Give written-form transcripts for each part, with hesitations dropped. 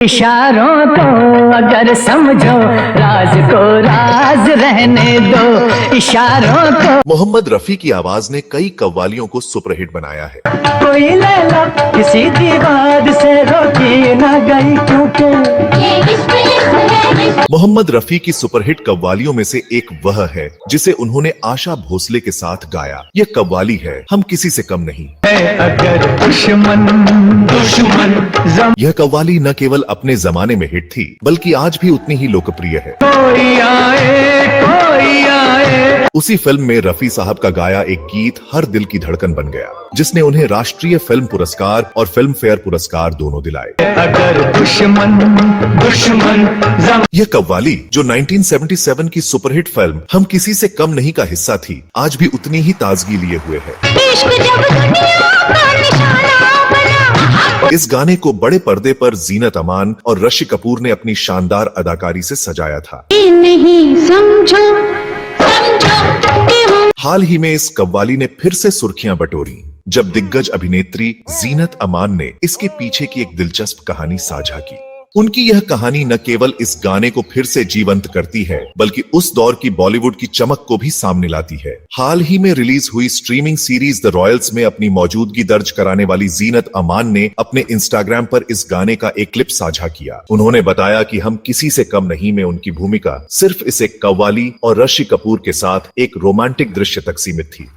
इशारों को अगर समझो, राज को राज रहने दो। इशारों को। मोहम्मद रफी की आवाज ने कई कव्वालियों को सुपरहिट बनाया है। कोई लैला किसी दीवार से रोकी न गई, क्योंकि मोहम्मद रफी की सुपरहिट कव्वालियों में से एक वह है जिसे उन्होंने आशा भोसले के साथ गाया। यह कव्वाली है हम किसी से कम नहीं। अगर दुश्मन यह कव्वाली न केवल अपने जमाने में हिट थी बल्कि आज भी उतनी ही लोकप्रिय है। कोई आए उसी फिल्म में रफी साहब का गाया एक गीत हर दिल की धड़कन बन गया, जिसने उन्हें राष्ट्रीय फिल्म पुरस्कार और फिल्म फेयर पुरस्कार दोनों दिलाए। अगर दुश्मन यह कव्वाली जो 1977 की सुपरहिट फिल्म हम किसी से कम नहीं का हिस्सा थी, आज भी उतनी ही ताजगी लिए हुए है। इस गाने को बड़े पर्दे पर जीनत अमान और ऋषि कपूर ने अपनी शानदार अदाकारी से सजाया था। नहीं समझो हाल ही में इस कव्वाली ने फिर से सुर्खियां बटोरी जब दिग्गज अभिनेत्री जीनत अमान ने इसके पीछे की एक दिलचस्प कहानी साझा की। उनकी यह कहानी न केवल इस गाने को फिर से जीवंत करती है बल्कि उस दौर की बॉलीवुड की चमक को भी सामने लाती है। हाल ही में रिलीज हुई स्ट्रीमिंग सीरीज द रॉयल्स में अपनी मौजूदगी दर्ज कराने वाली जीनत अमान ने अपने इंस्टाग्राम पर इस गाने का एक क्लिप साझा किया। उन्होंने बताया कि हम किसी से कम नहीं में उनकी भूमिका सिर्फ इस एक कव्वाली और ऋषि कपूर के साथ एक रोमांटिक दृश्य तक सीमित थी।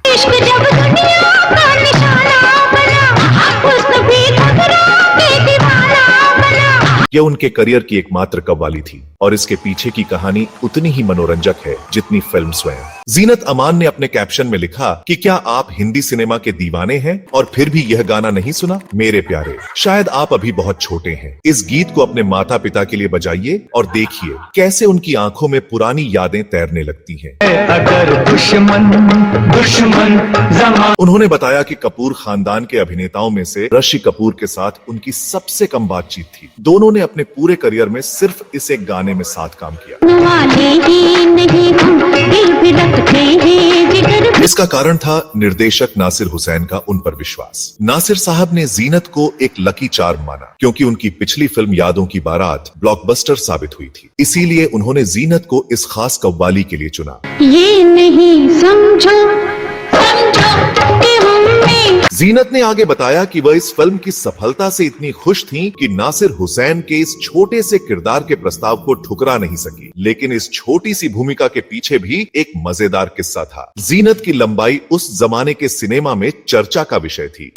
यह उनके करियर की एकमात्र कव्वाली थी और इसके पीछे की कहानी उतनी ही मनोरंजक है जितनी फिल्म स्वयं। जीनत अमान ने अपने कैप्शन में लिखा कि क्या आप हिंदी सिनेमा के दीवाने हैं और फिर भी यह गाना नहीं सुना? मेरे प्यारे, शायद आप अभी बहुत छोटे हैं। इस गीत को अपने माता पिता के लिए बजाइए और देखिए कैसे उनकी आंखों में पुरानी यादें तैरने लगती हैं। अगर दुश्मन उन्होंने बताया कि कपूर खानदान के अभिनेताओं में से ऋषि कपूर के साथ उनकी सबसे कम बातचीत थी। दोनों ने अपने पूरे करियर में सिर्फ इस एक गाने में साथ काम किया। इसका कारण था निर्देशक नासिर हुसैन का उन पर विश्वास। नासिर साहब ने जीनत को एक लकी चार्म माना क्योंकि उनकी पिछली फिल्म यादों की बारात ब्लॉकबस्टर साबित हुई थी। इसीलिए उन्होंने जीनत को इस खास कव्वाली के लिए चुना। ये नहीं समझो जीनत ने आगे बताया कि वह इस फिल्म की सफलता से इतनी खुश थीं कि नासिर हुसैन के इस छोटे से किरदार के प्रस्ताव को ठुकरा नहीं सकी। लेकिन इस छोटी सी भूमिका के पीछे भी एक मजेदार किस्सा था। जीनत की लंबाई उस जमाने के सिनेमा में चर्चा का विषय थी।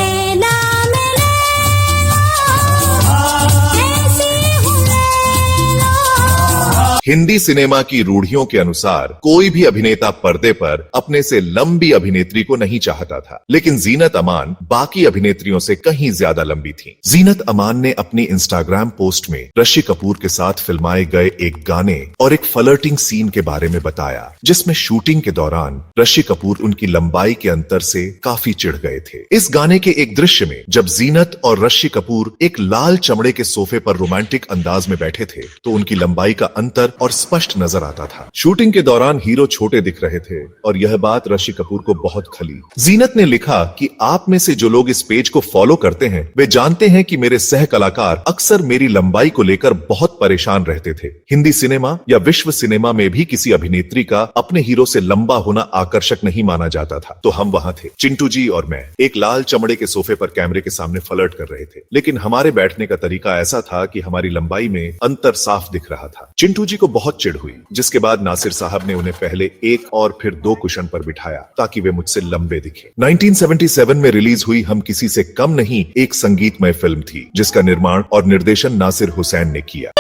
हिंदी सिनेमा की रूढ़ियों के अनुसार कोई भी अभिनेता पर्दे पर अपने से लंबी अभिनेत्री को नहीं चाहता था, लेकिन जीनत अमान बाकी अभिनेत्रियों से कहीं ज्यादा लंबी थीं। जीनत अमान ने अपनी इंस्टाग्राम पोस्ट में ऋषि कपूर के साथ फिल्माए गए एक गाने और एक फ्लर्टिंग सीन के बारे में बताया, जिसमें शूटिंग के दौरान ऋषि कपूर उनकी लंबाई के अंतर से काफी चिढ़ गए थे। इस गाने के एक दृश्य में जब जीनत और ऋषि कपूर एक लाल चमड़े के सोफे पर रोमांटिक अंदाज में बैठे थे तो उनकी लंबाई का अंतर और स्पष्ट नजर आता था। शूटिंग के दौरान हीरो छोटे दिख रहे थे और यह बात ऋषि कपूर को बहुत खली। जीनत ने लिखा कि आप में से जो लोग इस पेज को फॉलो करते हैं वे जानते हैं कि मेरे सह कलाकार अक्सर मेरी लंबाई को लेकर बहुत परेशान रहते थे। हिंदी सिनेमा या विश्व सिनेमा में भी किसी अभिनेत्री का अपने हीरो से लंबा होना आकर्षक नहीं माना जाता था, तो हम वहां थे, चिंटू जी और मैं, एक लाल चमड़े के सोफे पर कैमरे के सामने फ्लर्ट कर रहे थे। लेकिन हमारे बैठने का तरीका ऐसा था कि हमारी लंबाई में अंतर साफ दिख रहा था। चिंटू जी को बहुत चिढ़ हुई, जिसके बाद नासिर साहब ने उन्हें पहले एक और फिर दो कुशन पर बिठाया ताकि वे मुझसे लंबे दिखे। 1977 में रिलीज हुई हम किसी से कम नहीं एक संगीतमय फिल्म थी जिसका निर्माण और निर्देशन नासिर हुसैन ने किया।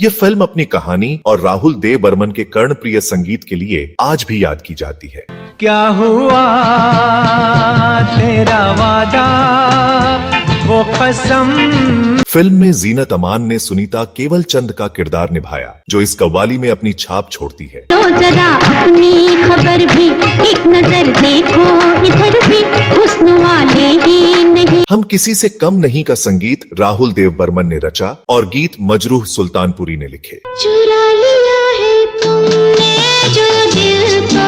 यह फिल्म अपनी कहानी और राहुल देव बर्मन के कर्णप्रिय संगीत के लिए आज भी याद की जाती है। क्या हुआ तेरा वादा वो कसम। फिल्म में जीनत अमान ने सुनीता केवल चंद का किरदार निभाया जो इस कव्वाली में अपनी छाप छोड़ती है। तो जरा अपनी खबर भी एक नजर देखो इधर भी, हुस्न वाले ही नहीं। हम किसी से कम नहीं का संगीत राहुल देव बर्मन ने रचा और गीत मजरूह सुल्तानपुरी ने लिखे। चुरा लिया है तुमने जो दिल को,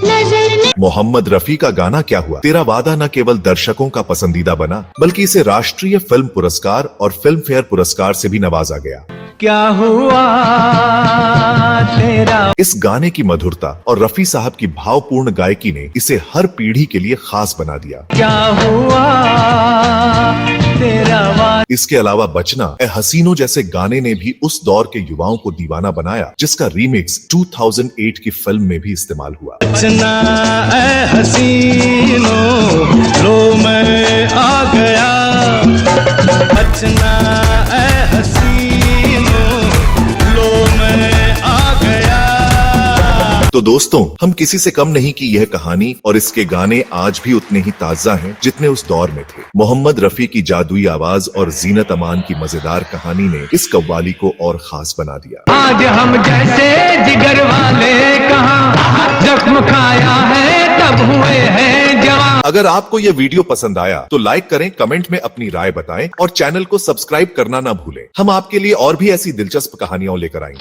नजर मोहम्मद रफी का गाना क्या हुआ तेरा वादा न केवल दर्शकों का पसंदीदा बना बल्कि इसे राष्ट्रीय फिल्म पुरस्कार और फिल्म फेयर पुरस्कार से भी नवाजा गया। क्या हुआ तेरा। इस गाने की मधुरता और रफी साहब की भावपूर्ण गायकी ने इसे हर पीढ़ी के लिए खास बना दिया। क्या हुआ तेरा वादा। इसके अलावा बचना ए हसीनों जैसे गाने ने भी उस दौर के युवाओं को दीवाना बनाया, जिसका रीमिक्स 2008 की फिल्म में भी इस्तेमाल हुआ। बचना ए हसीनों लो मैं आ गया, बचना ए हसीनों लो मैं आ गया। तो दोस्तों, हम किसी से कम नहीं कि यह कहानी और इसके गाने आज भी उतने ही ताजा हैं जितने उस दौर में थे। मोहम्मद रफी की जादुई आवाज और जीनत अमान की मजेदार कहानी ने इस कव्वाली को और खास बना दिया। आज हम जैसे जिगर वाले कहाँ जख्म खाया है तब हुए हैं जवान। अगर आपको यह वीडियो पसंद आया तो लाइक करें, कमेंट में अपनी राय बताएं और चैनल को सब्सक्राइब करना ना भूलें। हम आपके लिए और भी ऐसी दिलचस्प कहानियां लेकर आएंगे।